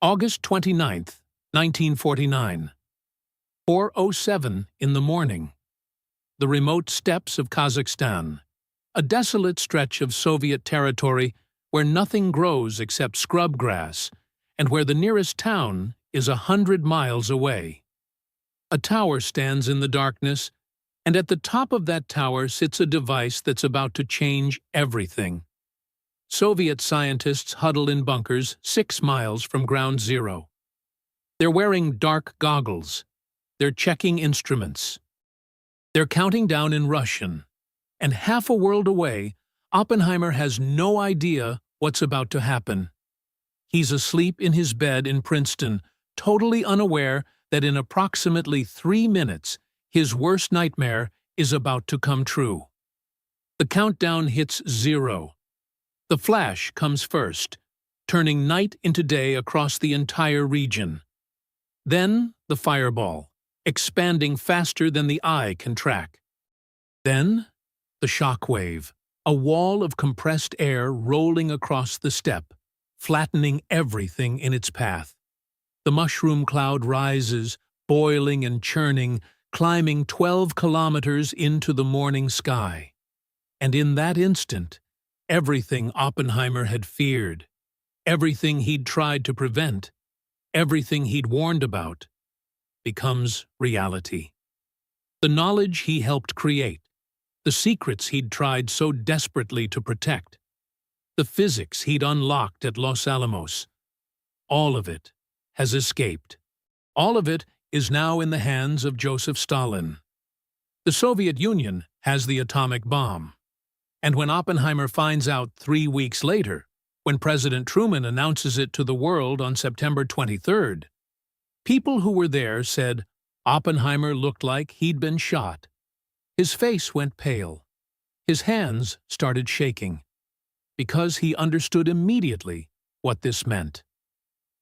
August 29, 1949. 4:07 in the morning. The remote steppes of Kazakhstan, a desolate stretch of Soviet territory where nothing grows except scrub grass and where the nearest town is 100 miles away. A tower stands in the darkness, and at the top of that tower sits a device that's about to change everything. Soviet scientists huddle in bunkers 6 miles from ground zero. They're wearing dark goggles. They're checking instruments. They're counting down in Russian. And half a world away, Oppenheimer has no idea what's about to happen. He's asleep in his bed in Princeton, totally unaware that in approximately 3 minutes, his worst nightmare is about to come true. The countdown hits 0. The flash comes first, turning night into day across the entire region. Then the fireball, expanding faster than the eye can track. Then the shock wave, a wall of compressed air rolling across the steppe, flattening everything in its path. The mushroom cloud rises, boiling and churning, climbing 12 kilometers into the morning sky. And in that instant, everything Oppenheimer had feared, everything he'd tried to prevent, everything he'd warned about, becomes reality. The knowledge he helped create, the secrets he'd tried so desperately to protect, the physics he'd unlocked at Los Alamos, all of it has escaped. All of it is now in the hands of Joseph Stalin. The Soviet Union has the atomic bomb. And when Oppenheimer finds out 3 weeks later, when President Truman announces it to the world on September 23rd, people who were there said Oppenheimer looked like he'd been shot. His face went pale. His hands started shaking, because he understood immediately what this meant.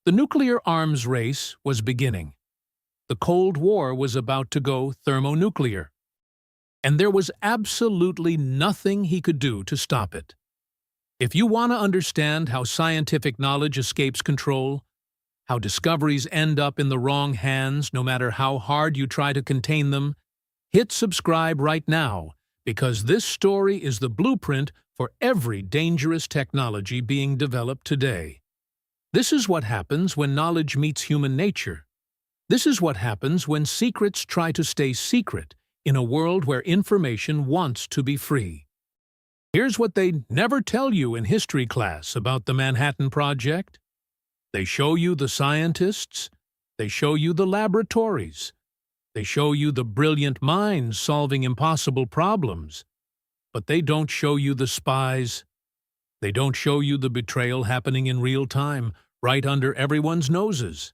The nuclear arms race was beginning. The Cold War was about to go thermonuclear. And there was absolutely nothing he could do to stop it. If you want to understand how scientific knowledge escapes control, how discoveries end up in the wrong hands no matter how hard you try to contain them, hit subscribe right now, because this story is the blueprint for every dangerous technology being developed today. This is what happens when knowledge meets human nature. This is what happens when secrets try to stay secret in a world where information wants to be free. Here's what they never tell you in history class about the Manhattan Project. They show you the scientists, they show you the laboratories, they show you the brilliant minds solving impossible problems, but they don't show you the spies. They don't show you the betrayal happening in real time, right under everyone's noses.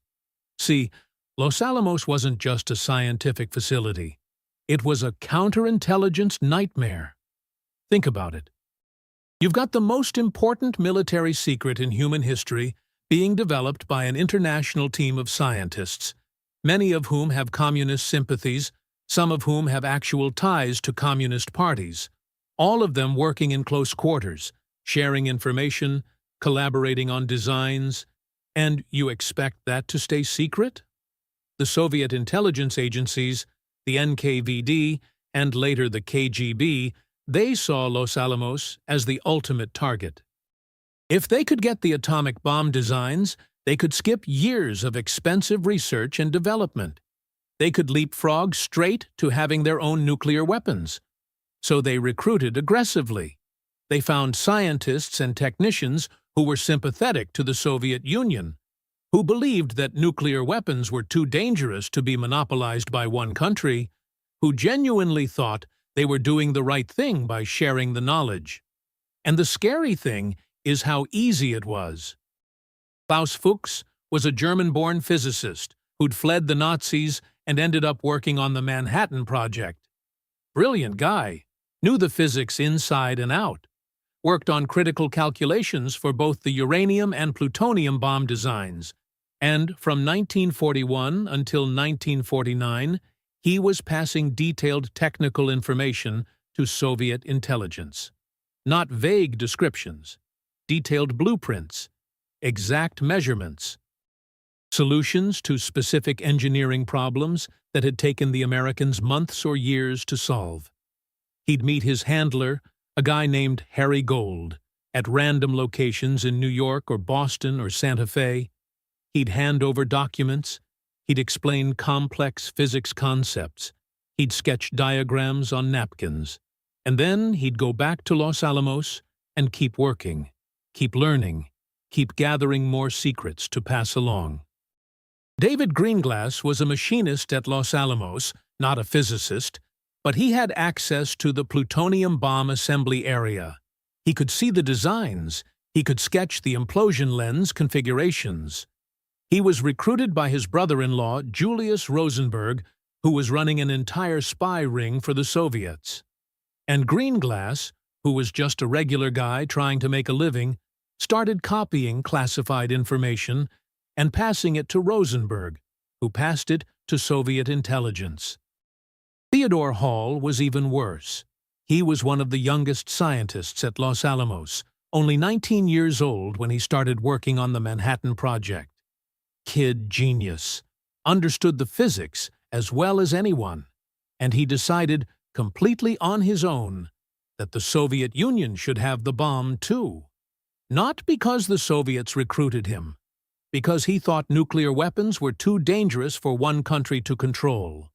See, Los Alamos wasn't just a scientific facility. It was a counterintelligence nightmare. Think about it. You've got the most important military secret in human history being developed by an international team of scientists, many of whom have communist sympathies, some of whom have actual ties to communist parties, all of them working in close quarters, sharing information, collaborating on designs, and you expect that to stay secret? The Soviet intelligence agencies, the NKVD, and later the KGB, they saw Los Alamos as the ultimate target. If they could get the atomic bomb designs, they could skip years of expensive research and development. They could leapfrog straight to having their own nuclear weapons. So they recruited aggressively. They found scientists and technicians who were sympathetic to the Soviet Union, who believed that nuclear weapons were too dangerous to be monopolized by one country, who genuinely thought they were doing the right thing by sharing the knowledge. And the scary thing is how easy it was. Klaus Fuchs was a German-born physicist who'd fled the Nazis and ended up working on the Manhattan Project. Brilliant guy, knew the physics inside and out, worked on critical calculations for both the uranium and plutonium bomb designs, and from 1941 until 1949, he was passing detailed technical information to Soviet intelligence. Not vague descriptions, detailed blueprints, exact measurements. solutions to specific engineering problems that had taken the Americans months or years to solve. He'd meet his handler, a guy named Harry Gold, at random locations in New York or Boston or Santa Fe. He'd hand over documents. He'd explain complex physics concepts. He'd sketch diagrams on napkins. And then he'd go back to Los Alamos and keep working, keep learning, keep gathering more secrets to pass along. David Greenglass was a machinist at Los Alamos, not a physicist, but he had access to the plutonium bomb assembly area. He could see the designs. He could sketch the implosion lens configurations. He was recruited by his brother-in-law, Julius Rosenberg, who was running an entire spy ring for the Soviets. And Greenglass, who was just a regular guy trying to make a living, started copying classified information and passing it to Rosenberg, who passed it to Soviet intelligence. Theodore Hall was even worse. He was one of the youngest scientists at Los Alamos, only 19 years old when he started working on the Manhattan Project. Kid genius, understood the physics as well as anyone, and he decided, completely on his own, that the Soviet Union should have the bomb too. Not because the Soviets recruited him, because he thought nuclear weapons were too dangerous for one country to control.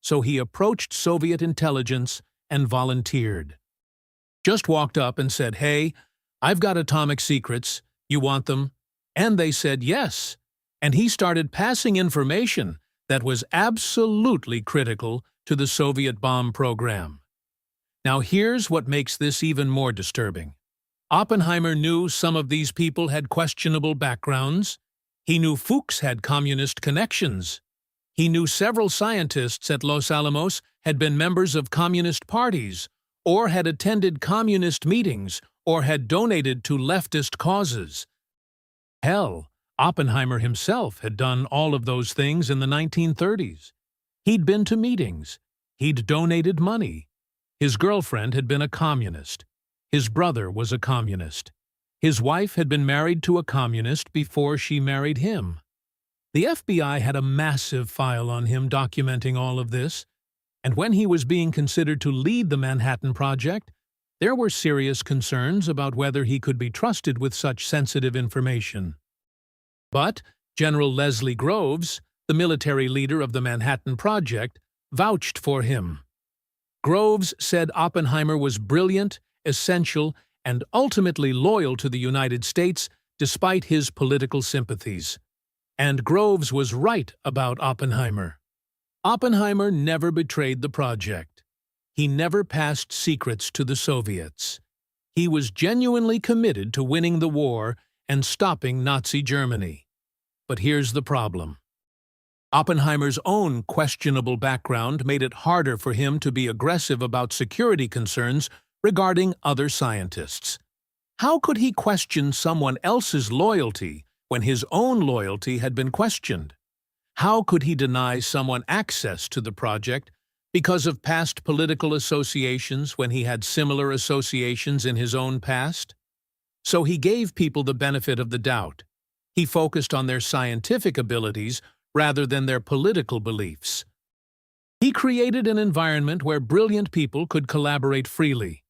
So he approached Soviet intelligence and volunteered. Just walked up and said, "Hey, I've got atomic secrets. You want them?" And they said yes. And he started passing information that was absolutely critical to the Soviet bomb program. Now here's what makes this even more disturbing. Oppenheimer knew some of these people had questionable backgrounds. He knew Fuchs had communist connections. He knew several scientists at Los Alamos had been members of communist parties, or had attended communist meetings, or had donated to leftist causes. Hell, Oppenheimer himself had done all of those things in the 1930s. He'd been to meetings. He'd donated money. His girlfriend had been a communist. His brother was a communist. His wife had been married to a communist before she married him. The FBI had a massive file on him documenting all of this, and when he was being considered to lead the Manhattan Project, there were serious concerns about whether he could be trusted with such sensitive information. But General Leslie Groves, the military leader of the Manhattan Project, vouched for him. Groves said Oppenheimer was brilliant, essential, and ultimately loyal to the United States despite his political sympathies. And Groves was right about Oppenheimer. Oppenheimer never betrayed the project. He never passed secrets to the Soviets. He was genuinely committed to winning the war and stopping Nazi Germany. But here's the problem. Oppenheimer's own questionable background made it harder for him to be aggressive about security concerns regarding other scientists. How could he question someone else's loyalty when his own loyalty had been questioned? How could he deny someone access to the project because of past political associations when he had similar associations in his own past? So he gave people the benefit of the doubt. He focused on their scientific abilities rather than their political beliefs. He created an environment where brilliant people could collaborate freely,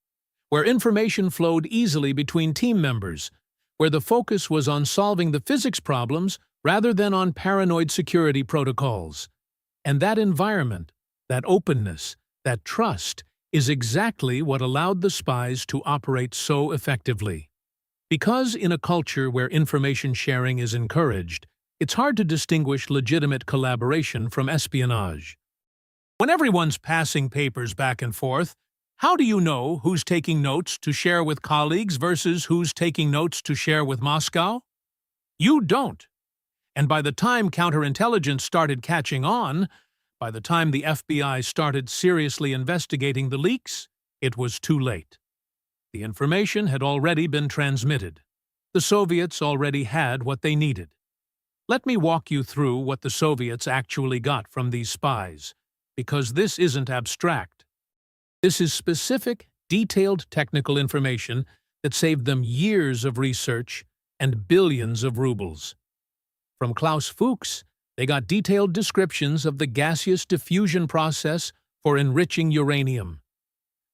where information flowed easily between team members, where the focus was on solving the physics problems rather than on paranoid security protocols. And that environment, that openness, that trust, is exactly what allowed the spies to operate so effectively. Because in a culture where information sharing is encouraged, it's hard to distinguish legitimate collaboration from espionage. When everyone's passing papers back and forth, how do you know who's taking notes to share with colleagues versus who's taking notes to share with Moscow? You don't. And by the time counterintelligence started catching on, by the time the FBI started seriously investigating the leaks, it was too late. The information had already been transmitted. The Soviets already had what they needed. Let me walk you through what the Soviets actually got from these spies, because this isn't abstract. This is specific, detailed technical information that saved them years of research and billions of rubles. From Klaus Fuchs, they got detailed descriptions of the gaseous diffusion process for enriching uranium.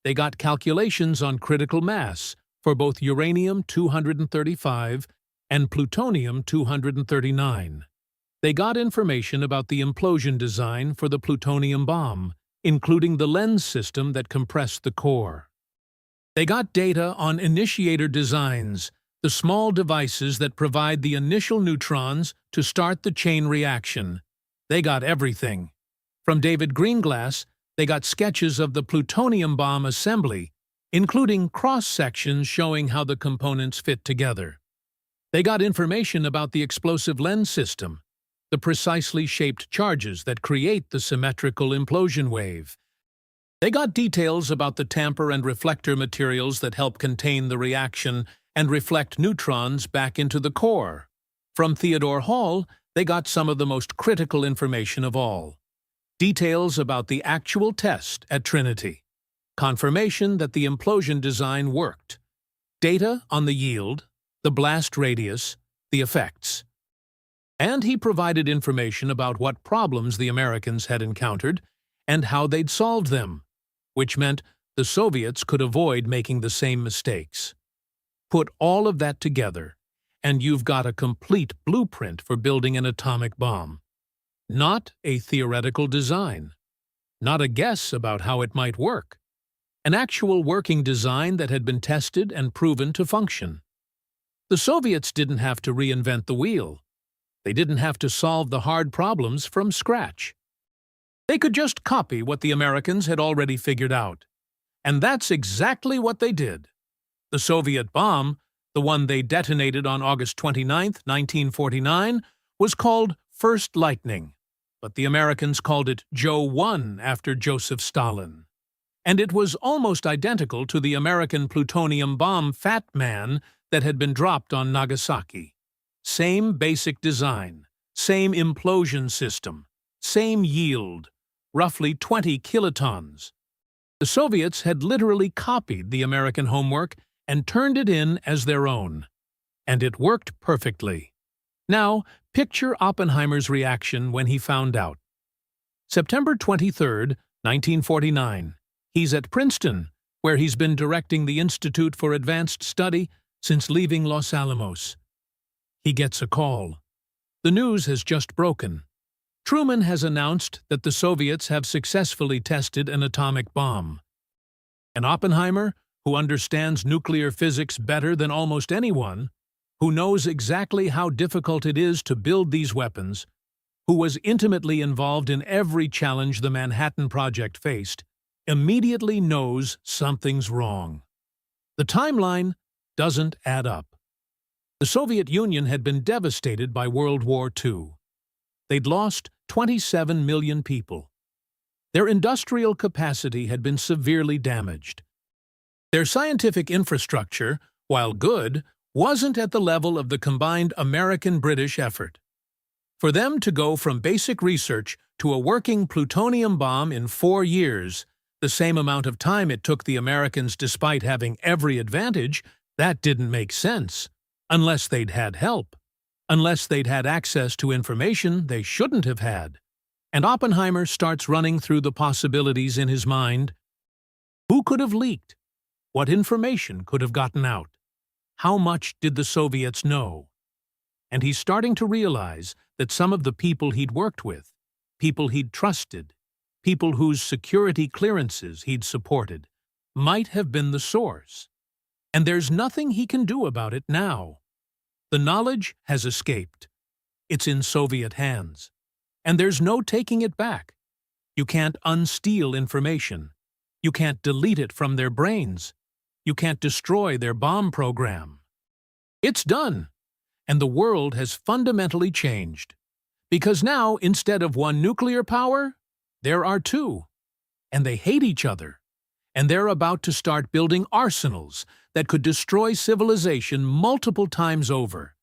They got calculations on critical mass for both uranium-235 and plutonium-239. They got information about the implosion design for the plutonium bomb, including the lens system that compressed the core. They got data on initiator designs, the small devices that provide the initial neutrons to start the chain reaction. They got everything. From David Greenglass, they got sketches of the plutonium bomb assembly, including cross-sections showing how the components fit together. They got information about the explosive lens system, the precisely shaped charges that create the symmetrical implosion wave. They got details about the tamper and reflector materials that help contain the reaction and reflect neutrons back into the core. From Theodore Hall, they got some of the most critical information of all. Details about the actual test at Trinity. Confirmation that the implosion design worked. Data on the yield, the blast radius, the effects. And he provided information about what problems the Americans had encountered and how they'd solved them, which meant the Soviets could avoid making the same mistakes. Put all of that together, and you've got a complete blueprint for building an atomic bomb. Not a theoretical design. Not a guess about how it might work. An actual working design that had been tested and proven to function. The Soviets didn't have to reinvent the wheel. They didn't have to solve the hard problems from scratch. They could just copy what the Americans had already figured out. And that's exactly what they did. The Soviet bomb, the one they detonated on August 29, 1949, was called First Lightning, but the Americans called it Joe 1 after Joseph Stalin. And it was almost identical to the American plutonium bomb Fat Man that had been dropped on Nagasaki. Same basic design, same implosion system, same yield, roughly 20 kilotons. The Soviets had literally copied the American homework and turned it in as their own. And it worked perfectly. Now, picture Oppenheimer's reaction when he found out. September 23, 1949. He's at Princeton, where he's been directing the Institute for Advanced Study since leaving Los Alamos. He gets a call. The news has just broken. Truman has announced that the Soviets have successfully tested an atomic bomb. And Oppenheimer, who understands nuclear physics better than almost anyone, who knows exactly how difficult it is to build these weapons, who was intimately involved in every challenge the Manhattan Project faced, immediately knows something's wrong. The timeline doesn't add up. The Soviet Union had been devastated by World War II. They'd lost 27 million people. Their industrial capacity had been severely damaged. Their scientific infrastructure, while good, wasn't at the level of the combined American-British effort. For them to go from basic research to a working plutonium bomb in 4 years, the same amount of time it took the Americans despite having every advantage, that didn't make sense, unless they'd had help, unless they'd had access to information they shouldn't have had. And Oppenheimer starts running through the possibilities in his mind. Who could have leaked? What information could have gotten out? How much did the Soviets know? And he's starting to realize that some of the people he'd worked with, people he'd trusted, people whose security clearances he'd supported, might have been the source. And there's nothing he can do about it now. The knowledge has escaped. It's in Soviet hands. And there's no taking it back. You can't unsteal information. You can't delete it from their brains. You can't destroy their bomb program. It's done. And the world has fundamentally changed. Because now, instead of one nuclear power, there are two. And they hate each other. And they're about to start building arsenals that could destroy civilization multiple times over.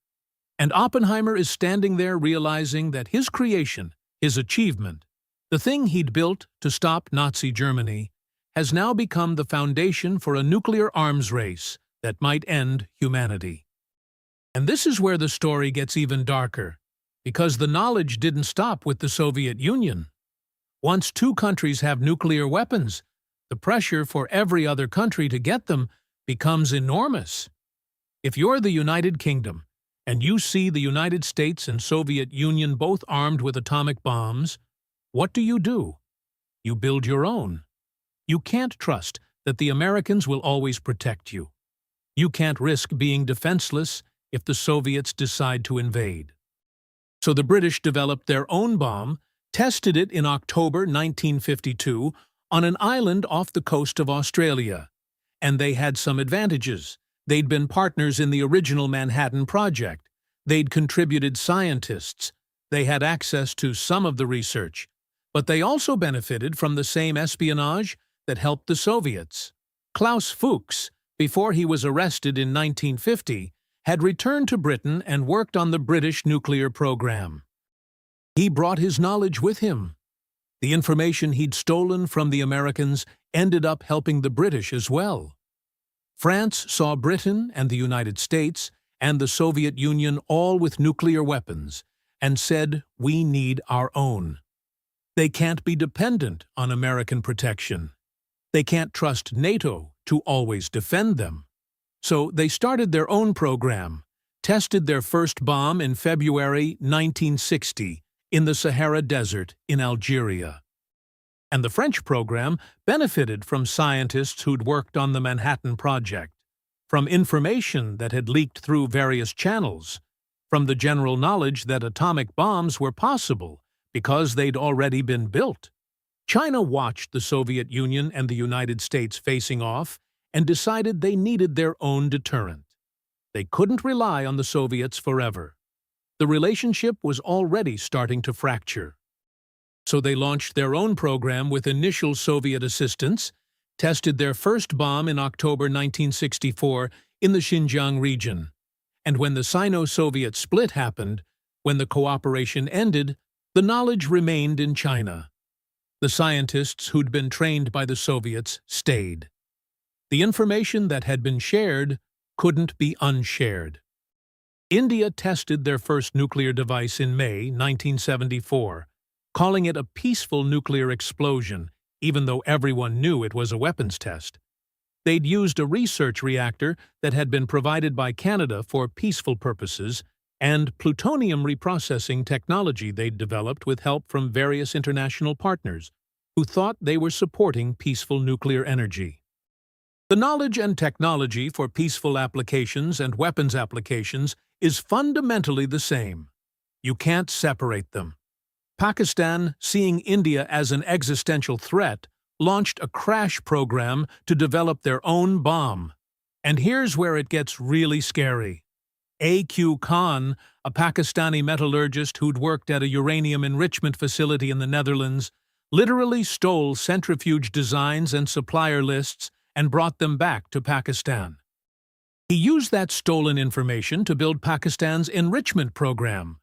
And Oppenheimer is standing there realizing that his creation, his achievement, the thing he'd built to stop Nazi Germany, has now become the foundation for a nuclear arms race that might end humanity. And this is where the story gets even darker, Because the knowledge didn't stop with the Soviet Union. Once two countries have nuclear weapons, the pressure for every other country to get them becomes enormous. If you're the United Kingdom, and you see the United States and Soviet Union both armed with atomic bombs, what do? You build your own. You can't trust that the Americans will always protect you. You can't risk being defenseless if the Soviets decide to invade. So the British developed their own bomb, tested it in October 1952 on an island off the coast of Australia. And they had some advantages. They'd been partners in the original Manhattan Project. They'd contributed scientists. They had access to some of the research. But they also benefited from the same espionage that helped the Soviets. Klaus Fuchs, before he was arrested in 1950, had returned to Britain and worked on the British nuclear program. He brought his knowledge with him. The information he'd stolen from the Americans ended up helping the British as well. France saw Britain and the United States and the Soviet Union all with nuclear weapons and said, "We need our own." They can't be dependent on American protection. They can't trust NATO to always defend them. So they started their own program, tested their first bomb in February 1960 in the Sahara Desert in Algeria. And the French program benefited from scientists who'd worked on the Manhattan Project, from information that had leaked through various channels, from the general knowledge that atomic bombs were possible because they'd already been built. China watched the Soviet Union and the United States facing off and decided they needed their own deterrent. They couldn't rely on the Soviets forever. The relationship was already starting to fracture. So they launched their own program with initial Soviet assistance, tested their first bomb in October 1964 in the Xinjiang region. And when the Sino-Soviet split happened, when the cooperation ended, the knowledge remained in China. The scientists who'd been trained by the Soviets stayed. The information that had been shared couldn't be unshared. India tested their first nuclear device in May 1974, calling it a peaceful nuclear explosion, even though everyone knew it was a weapons test. They'd used a research reactor that had been provided by Canada for peaceful purposes and plutonium reprocessing technology they'd developed with help from various international partners who thought they were supporting peaceful nuclear energy. The knowledge and technology for peaceful applications and weapons applications is fundamentally the same. You can't separate them. Pakistan, seeing India as an existential threat, launched a crash program to develop their own bomb. And here's where it gets really scary. A.Q. Khan, a Pakistani metallurgist who'd worked at a uranium enrichment facility in the Netherlands, literally stole centrifuge designs and supplier lists and brought them back to Pakistan. He used that stolen information to build Pakistan's enrichment program.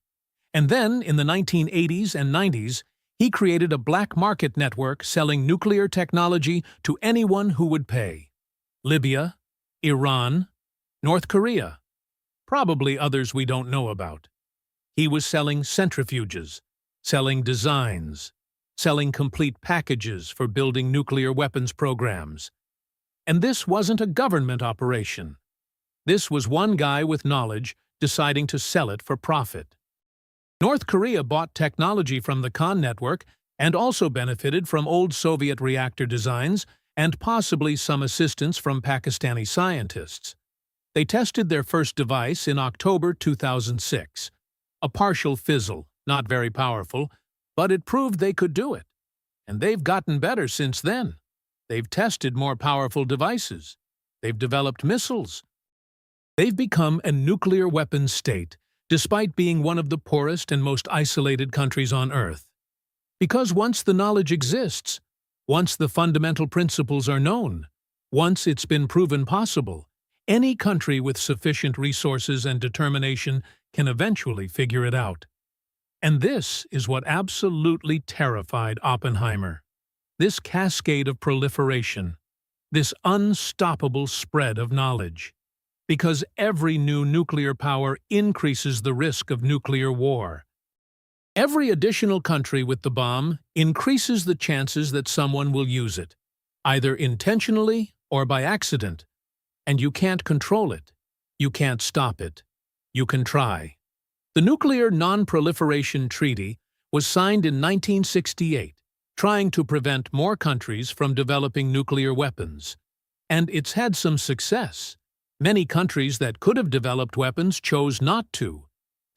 And then, in the 1980s and 90s, he created a black market network selling nuclear technology to anyone who would pay. Libya, Iran, North Korea. Probably others we don't know about. He was selling centrifuges, selling designs, selling complete packages for building nuclear weapons programs. And this wasn't a government operation. This was one guy with knowledge deciding to sell it for profit. North Korea bought technology from the Khan network and also benefited from old Soviet reactor designs and possibly some assistance from Pakistani scientists. They tested their first device in October 2006. A partial fizzle, not very powerful, but it proved they could do it. And they've gotten better since then. They've tested more powerful devices. They've developed missiles. They've become a nuclear weapons state, despite being one of the poorest and most isolated countries on Earth. Because once the knowledge exists, once the fundamental principles are known, once it's been proven possible, any country with sufficient resources and determination can eventually figure it out. And this is what absolutely terrified Oppenheimer. This cascade of proliferation, this unstoppable spread of knowledge. Because every new nuclear power increases the risk of nuclear war. Every additional country with the bomb increases the chances that someone will use it, either intentionally or by accident. And you can't control it. You can't stop it. You can try. The Nuclear Non-Proliferation Treaty was signed in 1968, trying to prevent more countries from developing nuclear weapons. And it's had some success. Many countries that could have developed weapons chose not to.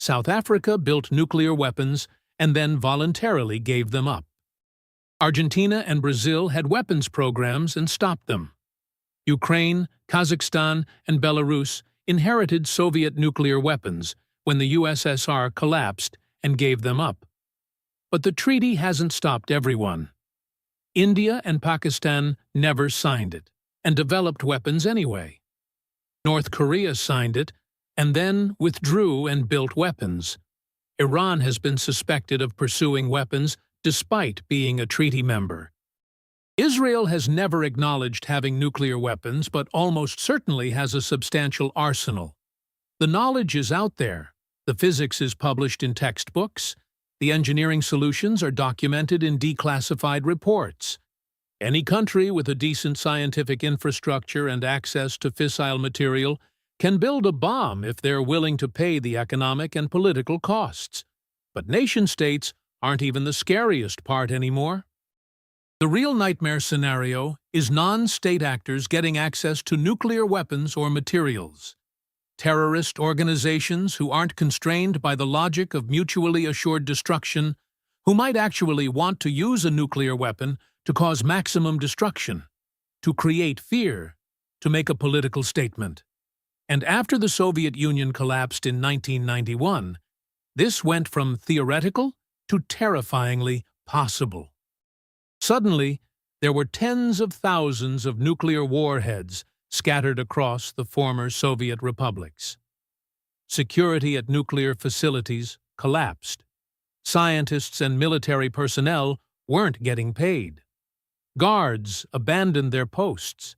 South Africa built nuclear weapons and then voluntarily gave them up. Argentina and Brazil had weapons programs and stopped them. Ukraine, Kazakhstan, and Belarus inherited Soviet nuclear weapons when the USSR collapsed and gave them up. But the treaty hasn't stopped everyone. India and Pakistan never signed it and developed weapons anyway. North Korea signed it and then withdrew and built weapons. Iran has been suspected of pursuing weapons despite being a treaty member. Israel has never acknowledged having nuclear weapons but almost certainly has a substantial arsenal. The knowledge is out there. The physics is published in textbooks. The engineering solutions are documented in declassified reports. Any country with a decent scientific infrastructure and access to fissile material can build a bomb if they're willing to pay the economic and political costs. But nation-states aren't even the scariest part anymore. The real nightmare scenario is non-state actors getting access to nuclear weapons or materials. Terrorist organizations who aren't constrained by the logic of mutually assured destruction, who might actually want to use a nuclear weapon to cause maximum destruction, to create fear, to make a political statement. And after the Soviet Union collapsed in 1991, this went from theoretical to terrifyingly possible. Suddenly, there were tens of thousands of nuclear warheads scattered across the former Soviet republics. Security at nuclear facilities collapsed. Scientists and military personnel weren't getting paid. Guards abandoned their posts.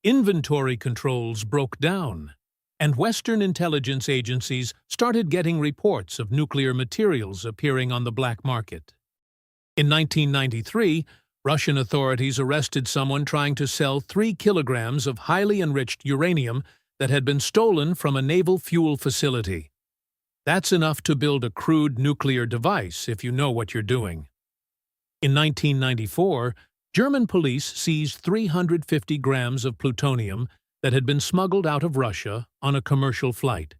Inventory controls broke down. And Western intelligence agencies started getting reports of nuclear materials appearing on the black market. In 1993, Russian authorities arrested someone trying to sell 3 kilograms of highly enriched uranium that had been stolen from a naval fuel facility. That's enough to build a crude nuclear device if you know what you're doing. In 1994, German police seized 350 grams of plutonium that had been smuggled out of Russia on a commercial flight,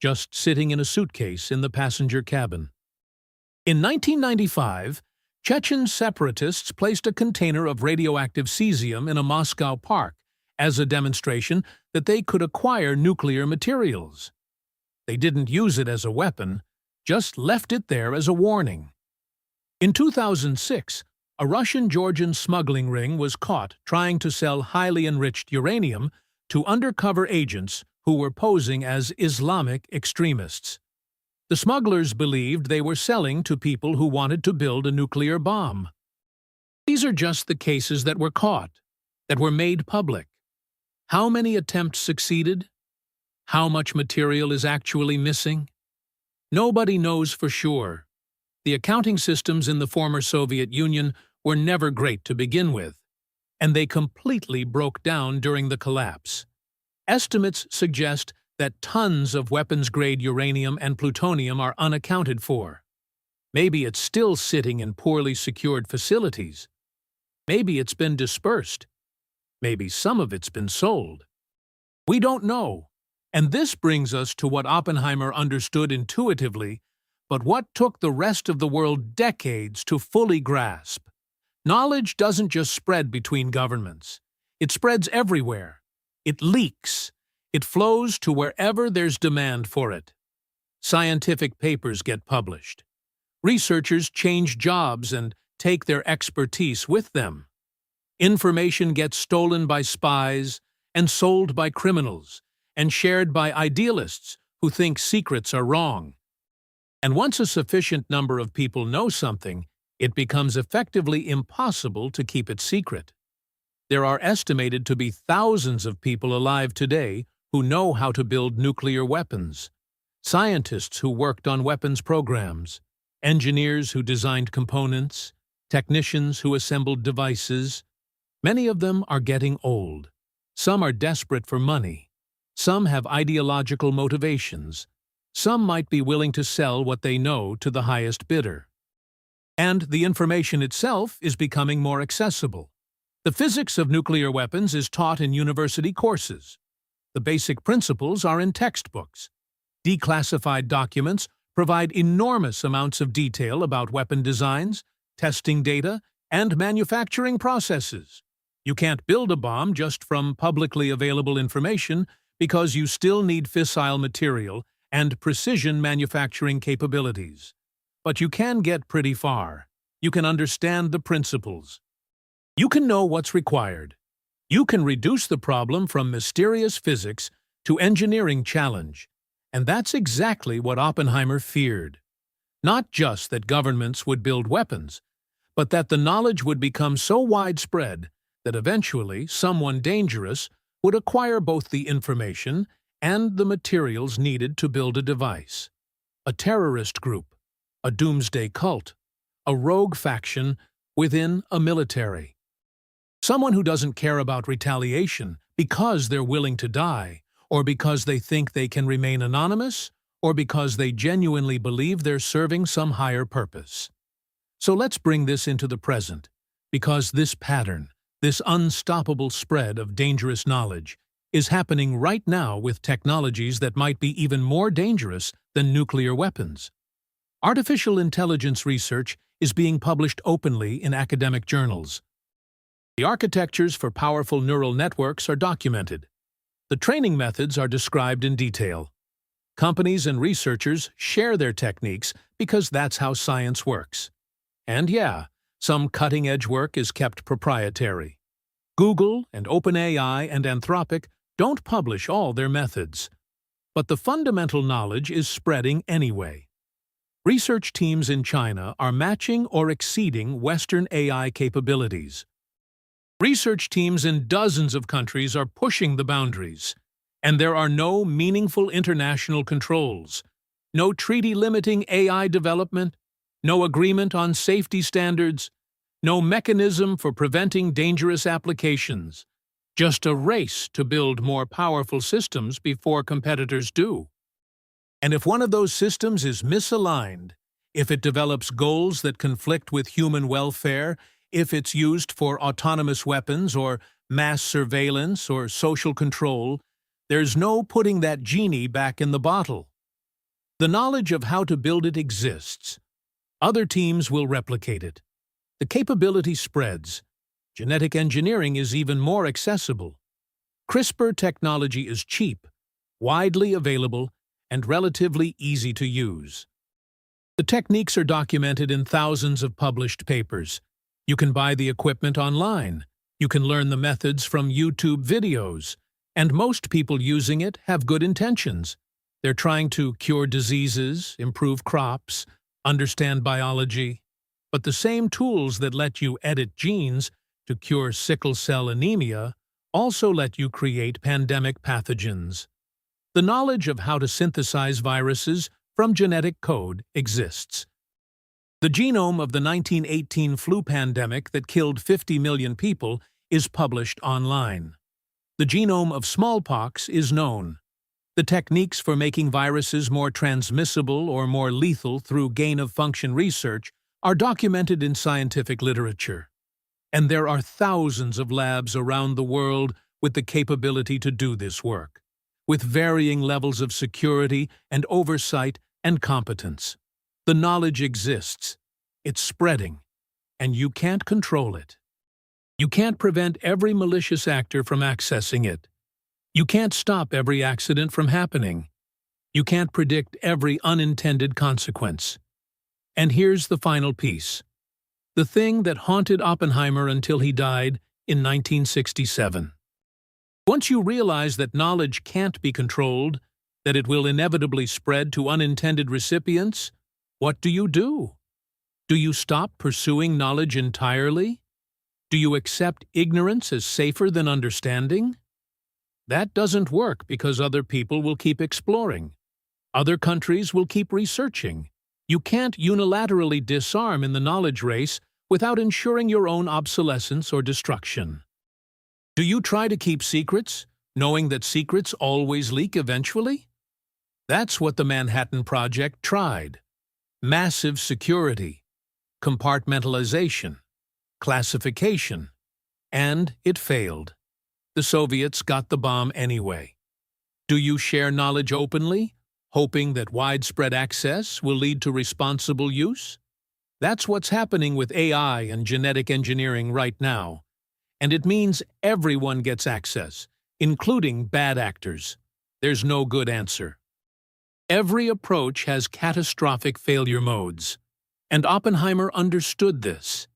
just sitting in a suitcase in the passenger cabin. In 1995, Chechen separatists placed a container of radioactive cesium in a Moscow park as a demonstration that they could acquire nuclear materials. They didn't use it as a weapon, just left it there as a warning. In 2006, a Russian-Georgian smuggling ring was caught trying to sell highly enriched uranium to undercover agents who were posing as Islamic extremists. The smugglers believed they were selling to people who wanted to build a nuclear bomb. These are just the cases that were caught, that were made public. How many attempts succeeded? How much material is actually missing? Nobody knows for sure. The accounting systems in the former Soviet Union were never great to begin with, and they completely broke down during the collapse. Estimates suggest that tons of weapons-grade uranium and plutonium are unaccounted for. Maybe it's still sitting in poorly secured facilities. Maybe it's been dispersed. Maybe some of it's been sold. We don't know. And this brings us to what Oppenheimer understood intuitively, but what took the rest of the world decades to fully grasp. Knowledge doesn't just spread between governments. It spreads everywhere. It leaks. It flows to wherever there's demand for it. Scientific papers get published. Researchers change jobs and take their expertise with them. Information gets stolen by spies and sold by criminals and shared by idealists who think secrets are wrong. And once a sufficient number of people know something, it becomes effectively impossible to keep it secret. There are estimated to be thousands of people alive today who know how to build nuclear weapons, scientists who worked on weapons programs, engineers who designed components, technicians who assembled devices. Many of them are getting old. Some are desperate for money. Some have ideological motivations. Some might be willing to sell what they know to the highest bidder. And the information itself is becoming more accessible. The physics of nuclear weapons is taught in university courses. The basic principles are in textbooks. Declassified documents provide enormous amounts of detail about weapon designs, testing data, and manufacturing processes. You can't build a bomb just from publicly available information because you still need fissile material and precision manufacturing capabilities. But you can get pretty far. You can understand the principles. You can know what's required. You can reduce the problem from mysterious physics to engineering challenge. And that's exactly what Oppenheimer feared. Not just that governments would build weapons, but that the knowledge would become so widespread that eventually someone dangerous would acquire both the information and the materials needed to build a device. A terrorist group, a doomsday cult, a rogue faction within a military. Someone who doesn't care about retaliation because they're willing to die, or because they think they can remain anonymous, or because they genuinely believe they're serving some higher purpose. So let's bring this into the present, because this pattern, this unstoppable spread of dangerous knowledge, is happening right now with technologies that might be even more dangerous than nuclear weapons. Artificial intelligence research is being published openly in academic journals. The architectures for powerful neural networks are documented. The training methods are described in detail. Companies and researchers share their techniques because that's how science works. And yeah, some cutting-edge work is kept proprietary. Google and OpenAI and Anthropic don't publish all their methods. But the fundamental knowledge is spreading anyway. Research teams in China are matching or exceeding Western AI capabilities. Research teams in dozens of countries are pushing the boundaries, and there are no meaningful international controls, no treaty limiting AI development, no agreement on safety standards, no mechanism for preventing dangerous applications, just a race to build more powerful systems before competitors do. And if one of those systems is misaligned, if it develops goals that conflict with human welfare, if it's used for autonomous weapons or mass surveillance or social control, there's no putting that genie back in the bottle. The knowledge of how to build it exists. Other teams will replicate it. The capability spreads. Genetic engineering is even more accessible. CRISPR technology is cheap, widely available, and relatively easy to use. The techniques are documented in thousands of published papers. You can buy the equipment online. You can learn the methods from YouTube videos. And most people using it have good intentions. They're trying to cure diseases, improve crops, understand biology. But the same tools that let you edit genes to cure sickle cell anemia also let you create pandemic pathogens. The knowledge of how to synthesize viruses from genetic code exists. The genome of the 1918 flu pandemic that killed 50 million people is published online. The genome of smallpox is known. The techniques for making viruses more transmissible or more lethal through gain-of-function research are documented in scientific literature. And there are thousands of labs around the world with the capability to do this work, with varying levels of security and oversight and competence. The knowledge exists, it's spreading, and you can't control it. You can't prevent every malicious actor from accessing it. You can't stop every accident from happening. You can't predict every unintended consequence. And here's the final piece. The thing that haunted Oppenheimer until he died in 1967. Once you realize that knowledge can't be controlled, that it will inevitably spread to unintended recipients, what do you do? Do you stop pursuing knowledge entirely? Do you accept ignorance as safer than understanding? That doesn't work because other people will keep exploring. Other countries will keep researching. You can't unilaterally disarm in the knowledge race without ensuring your own obsolescence or destruction. Do you try to keep secrets, knowing that secrets always leak eventually? That's what the Manhattan Project tried. Massive security, compartmentalization, classification, and it failed. The Soviets got the bomb anyway. Do you share knowledge openly, hoping that widespread access will lead to responsible use? That's what's happening with AI and genetic engineering right now. And it means everyone gets access, including bad actors. There's no good answer. Every approach has catastrophic failure modes. And Oppenheimer understood this.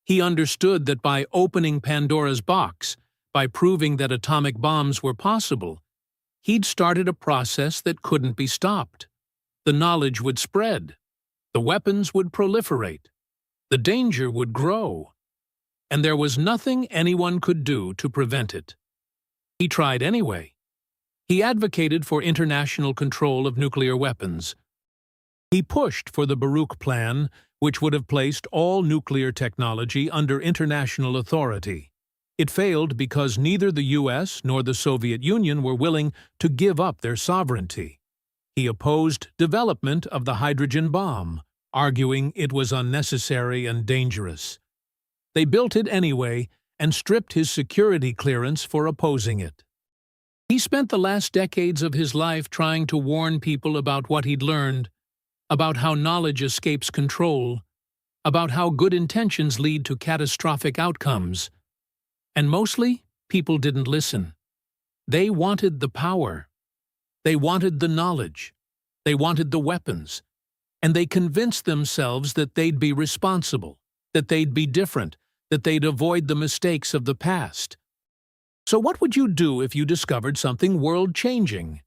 He understood that by opening Pandora's box, by proving that atomic bombs were possible, he'd started a process that couldn't be stopped. The knowledge would spread. The weapons would proliferate. The danger would grow. And there was nothing anyone could do to prevent it. He tried anyway. He advocated for international control of nuclear weapons. He pushed for the Baruch Plan, which would have placed all nuclear technology under international authority. It failed because neither the US nor the Soviet Union were willing to give up their sovereignty. He opposed development of the hydrogen bomb, arguing it was unnecessary and dangerous. They built it anyway and stripped his security clearance for opposing it. He spent the last decades of his life trying to warn people about what he'd learned, about how knowledge escapes control, about how good intentions lead to catastrophic outcomes. And mostly, people didn't listen. They wanted the power. They wanted the knowledge. They wanted the weapons. And they convinced themselves that they'd be responsible, that they'd be different, that they'd avoid the mistakes of the past. So what would you do if you discovered something world-changing?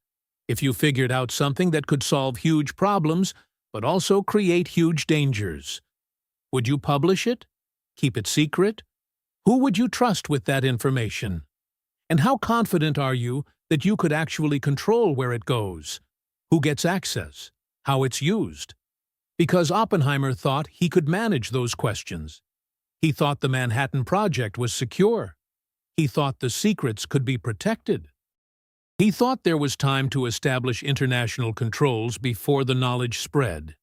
If you figured out something that could solve huge problems, but also create huge dangers? Would you publish it? Keep it secret? Who would you trust with that information? And how confident are you that you could actually control where it goes? Who gets access? How it's used? Because Oppenheimer thought he could manage those questions. He thought the Manhattan Project was secure. He thought the secrets could be protected. He thought there was time to establish international controls before the knowledge spread.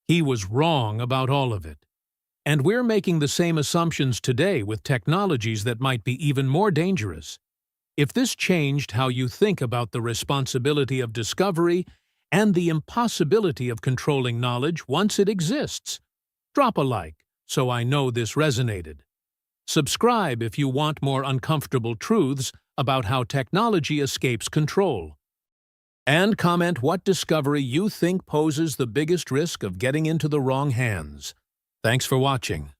He was wrong about all of it. And we're making the same assumptions today with technologies that might be even more dangerous. If this changed how you think about the responsibility of discovery and the impossibility of controlling knowledge once it exists, drop a like so I know this resonated. Subscribe if you want more uncomfortable truths about how technology escapes control. And comment what discovery you think poses the biggest risk of getting into the wrong hands. Thanks for watching.